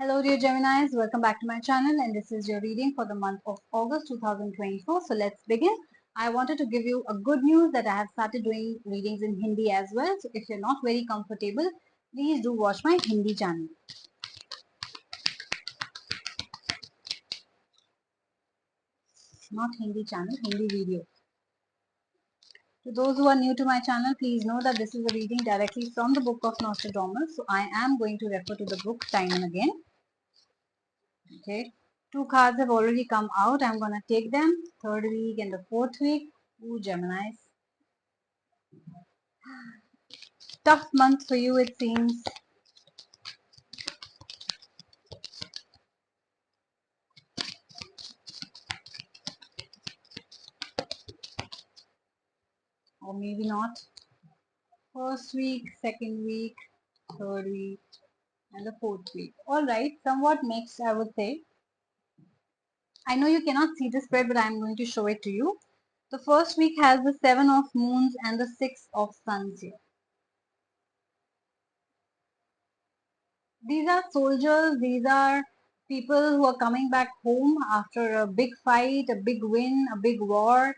Hello dear Geminis, welcome back to my channel and this is your reading for the month of August 2024. So let's begin. I wanted to give you a good news that I have started doing readings in Hindi as well. So if you're not very comfortable, please do watch my Hindi channel. Not Hindi channel, Hindi video. To those who are new to my channel, please know that this is a reading directly from the book of Nostradamus. So I am going to refer to the book time and again. Okay. Two cards have already come out. I'm going to take them. Third week and the fourth week. Ooh, Geminis. Tough month for you, it seems. Or maybe not. First week, second week, third week, and the fourth week. Alright, somewhat mixed, I would say. I know you cannot see the spread, but I'm going to show it to you. The first week has the 7 of moons and the 6 of suns here. These are soldiers, these are people who are coming back home after a big fight, a big win, a big war.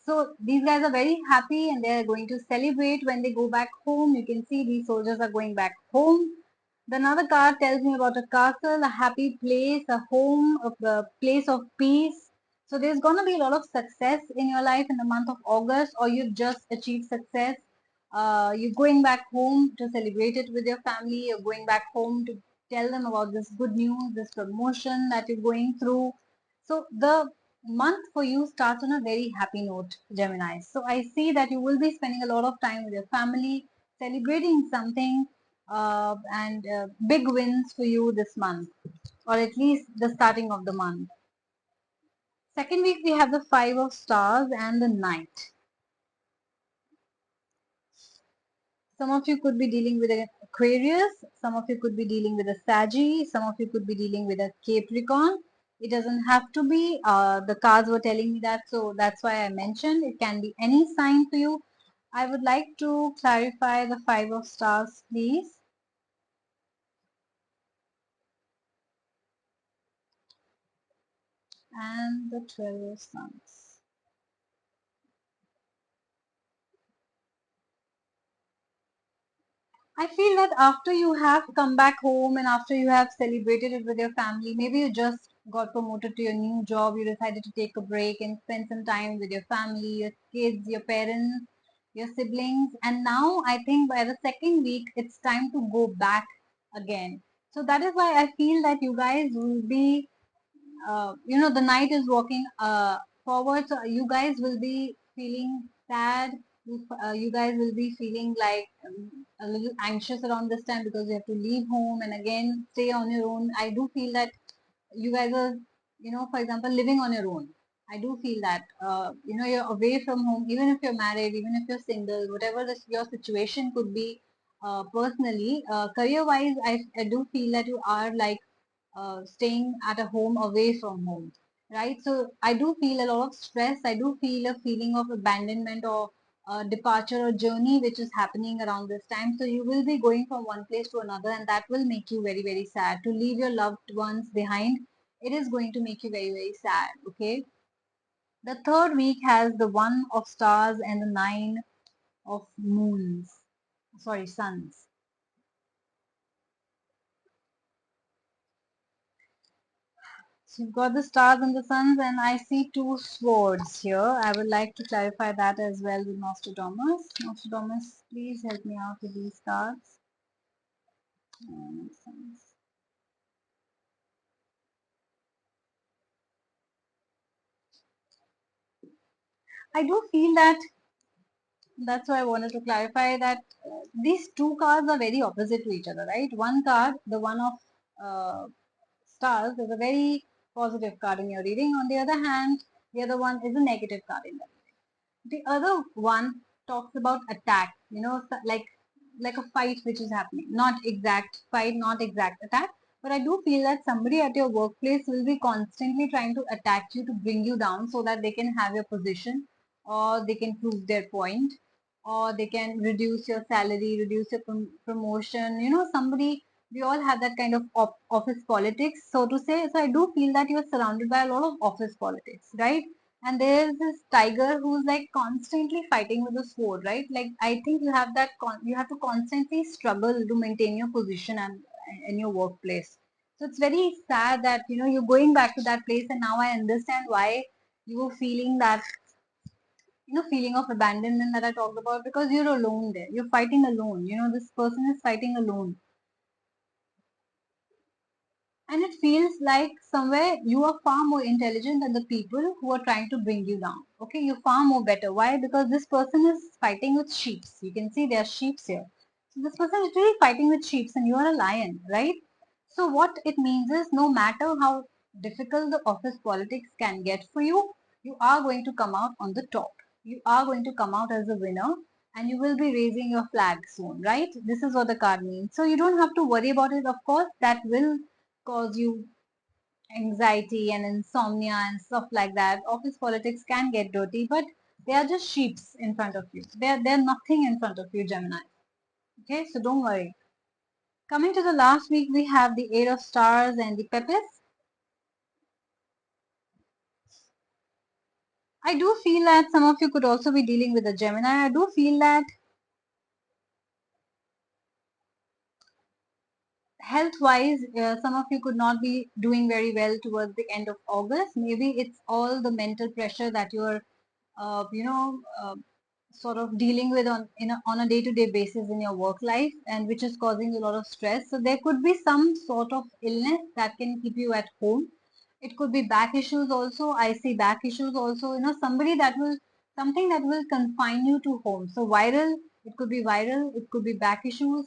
So these guys are very happy and they are going to celebrate when they go back home. You can see these soldiers are going back home. The another card tells me about a castle, a happy place, a home, a place of peace. So there's going to be a lot of success in your life in the month of August, or you've just achieved success. You're going back home to celebrate it with your family. You're going back home to tell them about this good news, this promotion that you're going through. So the month for you starts on a very happy note, Gemini. So I see that you will be spending a lot of time with your family, celebrating something, and big wins for you this month, or at least the starting of the month. Second week, we have the 5 of stars and the Knight. Some of you could be dealing with an Aquarius, some of you could be dealing with a Sagittarius, some of you could be dealing with a Capricorn. It doesn't have to be, the cards were telling me that, so that's why I mentioned it can be any sign for you. I would like to clarify the 5 of stars, please. And the 12 of suns. I feel that after you have come back home and after you have celebrated it with your family, maybe you just got promoted to your new job, you decided to take a break and spend some time with your family, your kids, your parents, your siblings. And now I think by the second week, it's time to go back again. So that is why I feel that you guys will be, the Knight is walking forward. So you guys will be feeling sad. You guys will be feeling like a little anxious around this time because you have to leave home and again stay on your own. I do feel that you guys are, for example, living on your own. I do feel that, you're away from home, even if you're married, even if you're single, whatever your situation could be personally. Career wise, I do feel that you are like staying at a home away from home, right? So I do feel a lot of stress. I do feel a feeling of abandonment or departure or journey which is happening around this time. So you will be going from one place to another, and that will make you very, very sad. To leave your loved ones behind, it is going to make you very, very sad. Okay. The third week has the 1 of stars and the 9 of moons. Sorry, suns. So you've got the stars and the suns, and I see two swords here. I would like to clarify that as well with Nostradamus. Nostradamus, please help me out with these cards. And suns. I do feel that that's why I wanted to clarify that these two cards are very opposite to each other, right? One card, the 1 of stars, is a very positive card in your reading. On the other hand, the other one is a negative card in the reading. The other one talks about attack, like a fight which is happening. Not exact fight, not exact attack. But I do feel that somebody at your workplace will be constantly trying to attack you to bring you down so that they can have your position, or they can prove their point, or they can reduce your salary, reduce your promotion. Somebody We all have that kind of office politics, so to say. So I do feel that you're surrounded by a lot of office politics, right? And there's this tiger who's like constantly fighting with the sword, right? Like I think you have that you have to constantly struggle to maintain your position and in your workplace. So it's very sad that you're going back to that place, and now I understand why you were feeling that feeling of abandonment that I talked about, because you're alone there. You're fighting alone. This person is fighting alone. And it feels like somewhere you are far more intelligent than the people who are trying to bring you down. Okay, you're far more better. Why? Because this person is fighting with sheep. You can see there are sheep here. So this person is really fighting with sheep, and you are a lion, right? So what it means is, no matter how difficult the office politics can get for you, you are going to come out on the top. You are going to come out as a winner, and you will be raising your flag soon, right? This is what the card means. So you don't have to worry about it. Of course, that will cause you anxiety and insomnia and stuff like that. Office politics can get dirty, but they are just sheeps in front of you. They're nothing in front of you, Gemini. Okay, so don't worry. Coming to the last week, we have the Eight of Stars and the Pepis. I do feel that some of you could also be dealing with a Gemini. I do feel that health wise, some of you could not be doing very well towards the end of August. Maybe it's all the mental pressure that you're sort of dealing with on a day-to-day basis in your work life, and which is causing a lot of stress. So there could be some sort of illness that can keep you at home. It could be back issues also. I see back issues also. Something that will confine you to home. So viral, it could be viral, it could be back issues.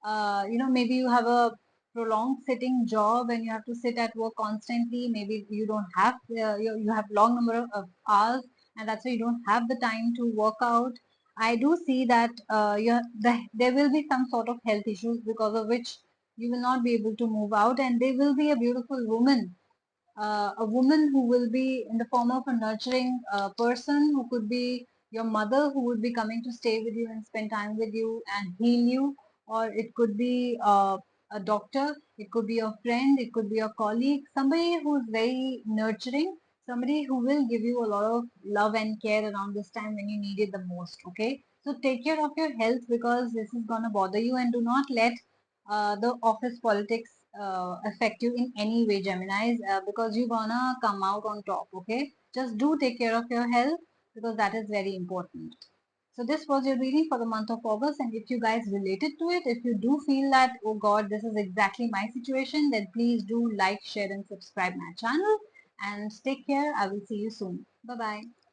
Maybe you have a prolonged sitting job and you have to sit at work constantly. Maybe you don't have you have long number of hours, and that's why you don't have the time to work out. I do see that there will be some sort of health issues because of which you will not be able to move out, and there will be a beautiful woman, a woman who will be in the form of a nurturing person, who could be your mother, who would be coming to stay with you and spend time with you and heal you. Or it could be a doctor, it could be a friend, it could be a colleague, somebody who's very nurturing, somebody who will give you a lot of love and care around this time when you need it the most. Okay, so take care of your health, because this is going to bother you, and do not let the office politics affect you in any way, Geminis, because you're gonna come out on top. Okay, just do take care of your health, because that is very important. So this was your reading for the month of August, and if you guys related to it, if you do feel that, oh God, this is exactly my situation, then please do like, share and subscribe my channel, and take care. I will see you soon. Bye bye.